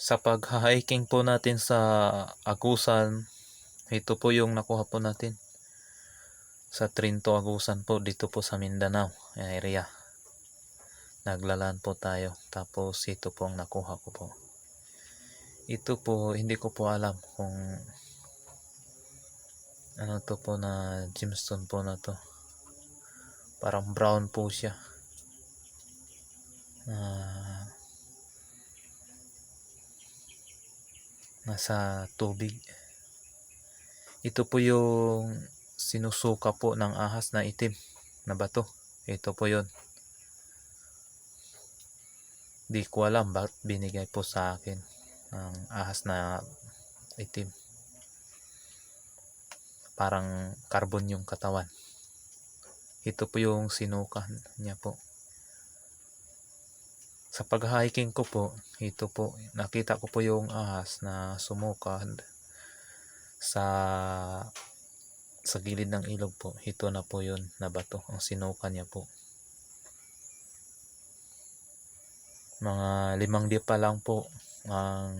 Sa pag-hiking po natin sa Agusan, ito po yung nakuha po natin. Sa Trinto, Agusan po, dito po sa Mindanao area. Naglalaan po tayo. Tapos ito po ang nakuha ko po. Ito po, hindi ko po alam kung ano to po na gemstone po na to. Parang brown po siya. Nasa tubig. Ito po yung sinusuka po ng ahas na itim na bato. Ito po yun. Di ko alam bakit binigay po sa akin ng ahas na itim. Parang carbon yung katawan. Ito po yung sinuka niya po. Sa pag-hiking ko po, ito po, nakita ko po yung ahas na sumuka sa gilid ng ilog po. Ito na po yun na bato, ang sinuka niya po. Mga 5 di pa lang po ang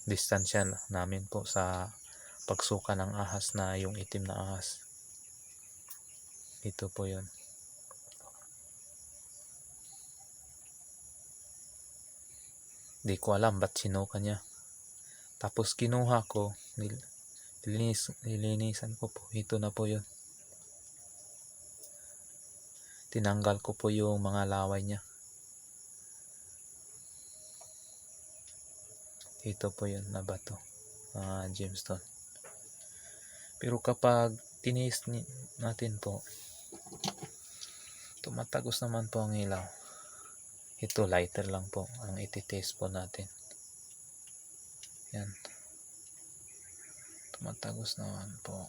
distansya namin po sa pagsuka ng ahas na yung itim na ahas. Ito po yun. Di ko alam ba't sinuka niya. Tapos kinuha ko, nilinisan ko po. Ito na po yun. Tinanggal ko po yung mga laway niya. Ito po yun na bato. Gemstone. Pero kapag tinis natin po, tumatagos naman po ang ilaw. Ito lighter lang po ang iti-test po natin. Yan. Tumatagos naman po.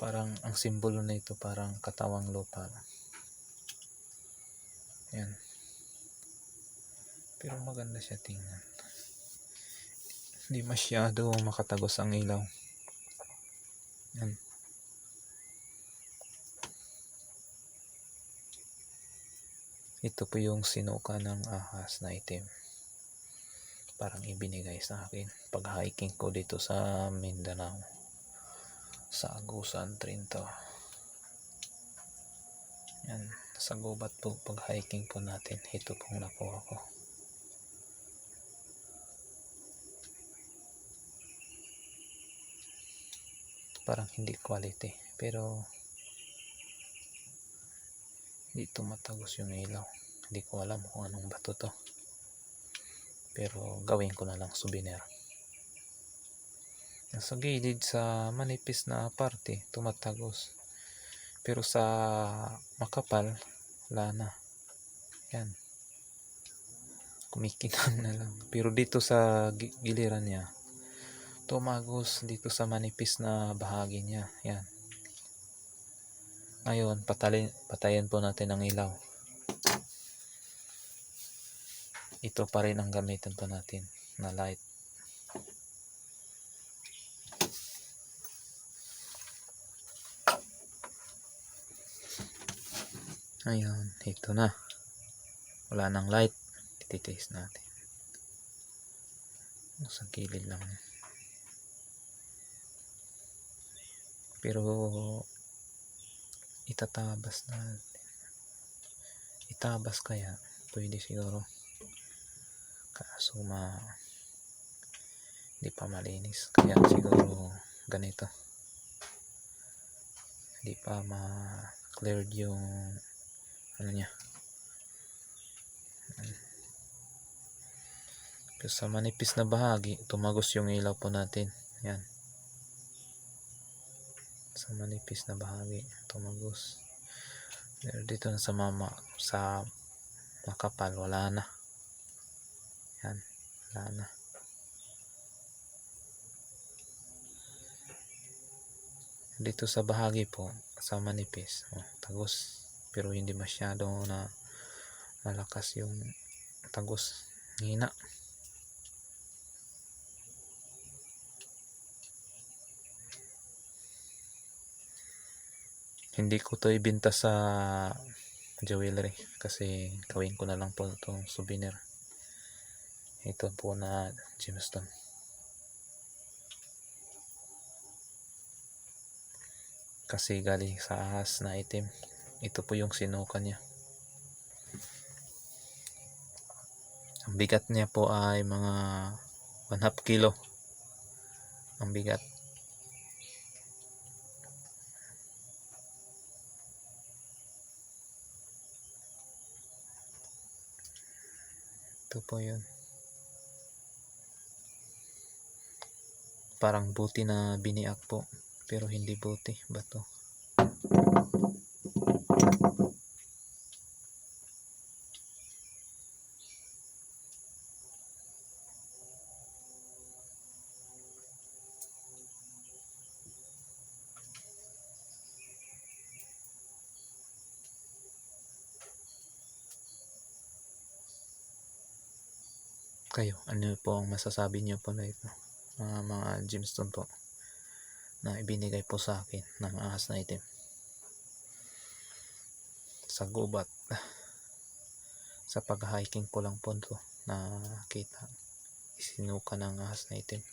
Parang ang simbolo na ito parang katawang lupa. Yan. Pero maganda siya tingnan. Hindi masyado makatagos ang ilaw. Yan. Ito po yung sinuka ng ahas na itim. Parang ibinigay sa akin pag hiking ko dito sa Mindanao. Sa Agusan, Trinto. Yan. Sa gubat po pag hiking po natin. Ito pong nakuha ko. Parang hindi quality. Pero hindi tumatagos yung ilaw. Hindi ko alam kung anong bato to. Pero gawin ko na lang souvenir. Sa gilid, sa manipis na parte, tumatagos. Pero sa makapal, wala na. Yan. Kumikinang na lang. Pero dito sa giliran niya, tumagos dito sa manipis na bahagi niya. Yan. Ngayon, patayin po natin ang ilaw. Ito pa rin ang gamitin po natin na light. Ayun, ito na. Wala nang light. Titest natin. Sa gilid lang. Pero itatabas natin. Itabas kaya? Pwede siguro. Kaso hindi pa malinis. Kaya siguro ganito. Hindi pa ma-cleared yung ano niya. Kasi sa manipis na bahagi, tumagos yung ilaw po natin. Yan. Sa manipis na bahagi, tumagos. Pero dito na sa makapal, wala na. Yan. Wala na. Dito sa bahagi po, sa manipis, tagos. Pero hindi masyado na malakas yung tagos. Hina. Hindi ko to ibenta sa jewelry kasi gawin ko na lang po itong souvenir. Ito po na gemstone. Kasi galing sa ahas na item. Ito po yung sinuka niya. Ang bigat niya po ay mga 1/2 kilo. Ang bigat. Ito po yun. Parang buti na biniak po. Pero hindi buti. Bato. Kayo, ano po ang masasabi niyo po na ito? Mga gemstone po na ibinigay po sa akin ng ahas na item sa gubat. Sa pag-hiking ko lang po ito na kita isinuka ng ahas na item.